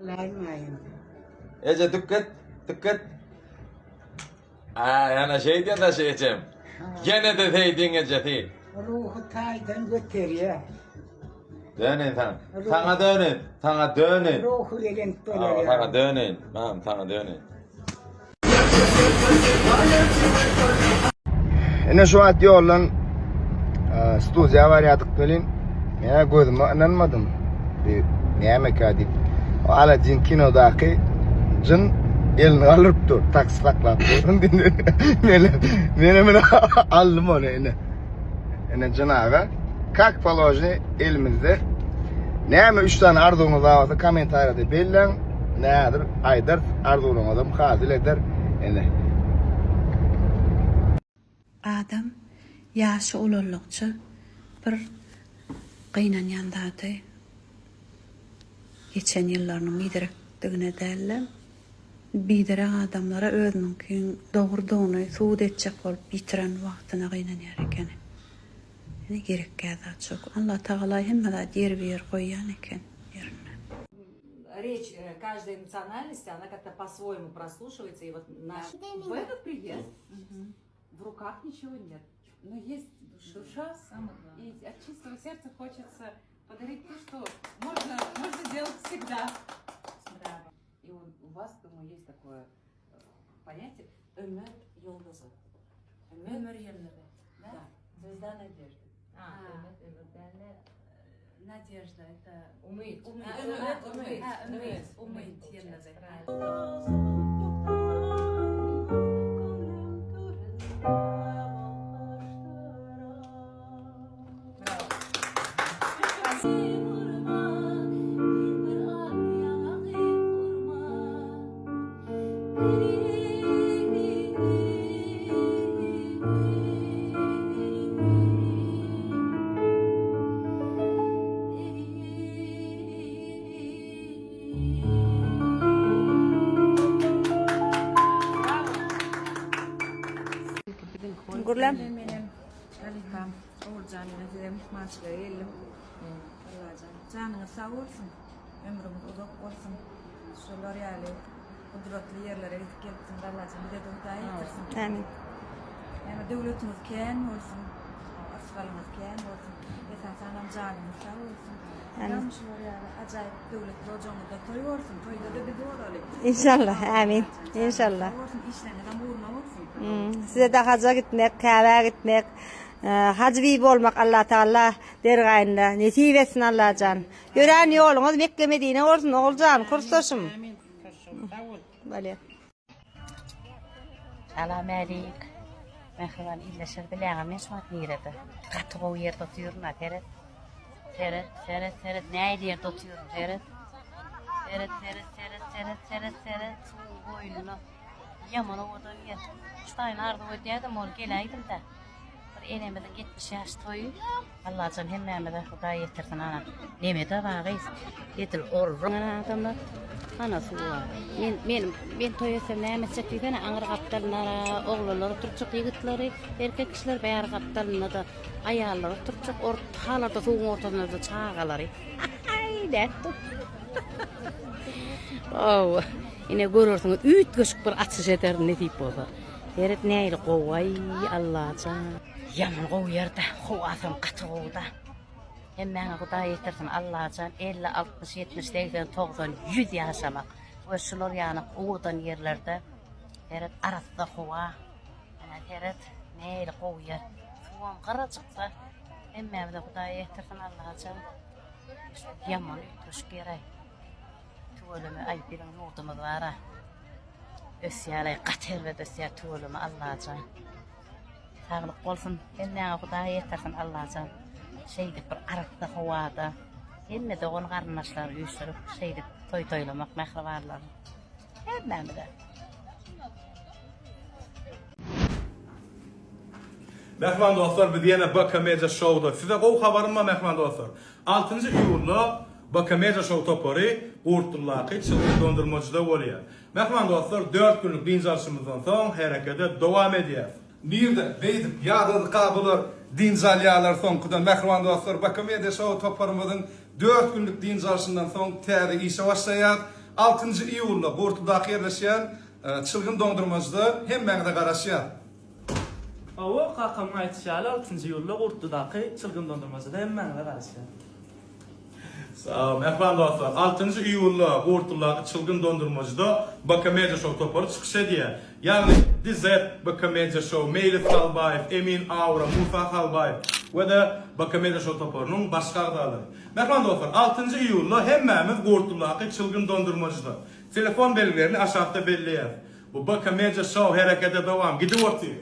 Vermeyin. Ece dikkat, dikkat. Yani şey diye de şey edeceğim. Gene de deydin Ece değil. Ruhu taydan götür ya. Dönün tamam. Sana dönün, sana dönün. Ruhu gelin Aa, dolar sana ya. dönün. Tamam, sana dönün. Ene şu at yollan studiya var yadık gelin. Ya gözüme inanmadım. Bir yemek adip. O Aladdin kinodaki cın elini alıp dur. Taksi taklap durun dinle. Mene aldım onu ene. Ene canağa. Kak palojni elimizde. Näme 3 tane arzuğunuz varsa komentarda belirlen. Nädir? Aydar arzuğunuza muhazil eder. Ene. Adam yaşı olarlıkça bir qıynanyandadı. Geçen yıllarının bidirekdigine dällem. Bidirek adamlara özünkiň dogurdygyny suud etjek bolup bitiren wagtyna qıynanýar eken. Ne gerek käza çok. Allah Taala hemmede yer ber goýan eken ýerine. Речь каждой национальности, она как-то по-своему прослушивается. И вот в этот приезд в руках ничего нет. Но есть душа, и от чистого сердца хочется подарить то, что можно делать всегда. И у вас, думаю, есть такое понятие «Ömür yıldızı». Ömür yıldızı. Да. Звезда надежды. Надежда это Умыть. умыть yıldızı. Gurlam. Benim Alifam, Oğulcan ile Mehmançı'ya geldim. Allah'can. Canınız sağ olsun. Ömrümüz uzak olsun. Şular yani kudretli yerlere gidip gelsin. Allah'can bize de hüdayi ettirsin. Amin. Yani devletimiz kâin olsun. Asfalımız kâin olsun. Esasen canımız sağ olsun. Yanmışlar yani acayip devletli hocamızda toy olsun. Toyda da biz olalım. İnşallah, amin. İnşallah. Olsun, işlerine uğruna olsun. Size de hacca gitmek, Kabe'ye gitmek, hacvi olmak Allah Teala dergayında nasip etsin Allah can. Gören yolunuz Mekke Medine olsun olcan kurstoşum. Böyle. Salam alik. Mehvan illeşir bileğime şu an yerde. Katı o yerde oturuyorum ha teret. Teret. Ne yerde oturuyorum teret. Teret. Boynuna. Yaman orada yer. Şu tane ardı ödeyedim onu geleydim de. Bir enemeden 70 yaş toyu. Allah can hemmemede Huda yetirsin ana. Nemede bağıyız. Yetir orrun adamlar. Ana suğa. Men toy etsem näme çekdiýän aňyr gapdalyna oğlanlar turçuk ýigitleri, erkek kişiler bäri gapdalyna da aýallar turçuk ortalarda suwun ortasyna da çağalary. Ay dätdi. Oh, ine görürsiňiz ütgeşik bir açyş eder netip bolsa. Eret näýli goway Allah'can. Yaman gowyarda, howasam gatrowda. Hemmäňe Huda ýetirsin Allah'can 50, 60, 70, 80, 90, 100 ýaşamak. Ve şular ýany uwdan ýerlerde eret arasda howa. Ana eret näýli gowýar. Suwam garajykda hemmäňe Huda ýetirsin Allah'can. Yaman ütgeşik gerek. Tuwalamy aýpyň ýurdumyz bara. Ösýäle gater we ösýär tuwalamy Allah'can. Sağlyk bolsun. Hemmäňe Huda ýetirsin Allah'can. Şeydik bir arasda howada. Hemme de onu garnaşlar üýşürip şeydik toylamak mähribarlar. Hemmeme de. Mehman dostlar, biz yine Bakameja Show'da. Size o haberim var mehman dostlar. 6. iyulda Bakameja Show topori Urtullaqy çılgın dondurmacıda bolýar. Mehman dostlar 4 günlük dinjalşymyzdan soň herekete dowam edýär. Birde beýdip ýa-da kabylar dinjalýarlar soňkudan mehman dostlar Bakameja Show toporumyzyň 4 günlük dinjalşyndan soň täze işe başlaýar. 6 iyulda Gortuldaky yerleşen çılgın dondurmacıda hemmeňde garaşýar. Awa qaqam aýtýarlar 6-njy ýylda Gortuldaky çılgın dondurmacıda hemmeňde garaşýar. Sağ ol, mehman dostlar. 6 iyulda Gortuldaky çılgın dondurmacıda Bakamedia Show topory çykyş edýär. Yani Dizet Bakamedia Show, Meylif Halbayev, Emin Aura, Musa Halbayev we de Bakamedia Show toporynyň başga agdalary. Mehman dostlar, 6 iyulda hemmämiz Gortuldaky çılgın dondurmacıda. Telefon belgilerini aşağıda belleýär. Bu Bakamedia Show herekete dowam. Gidip otyr.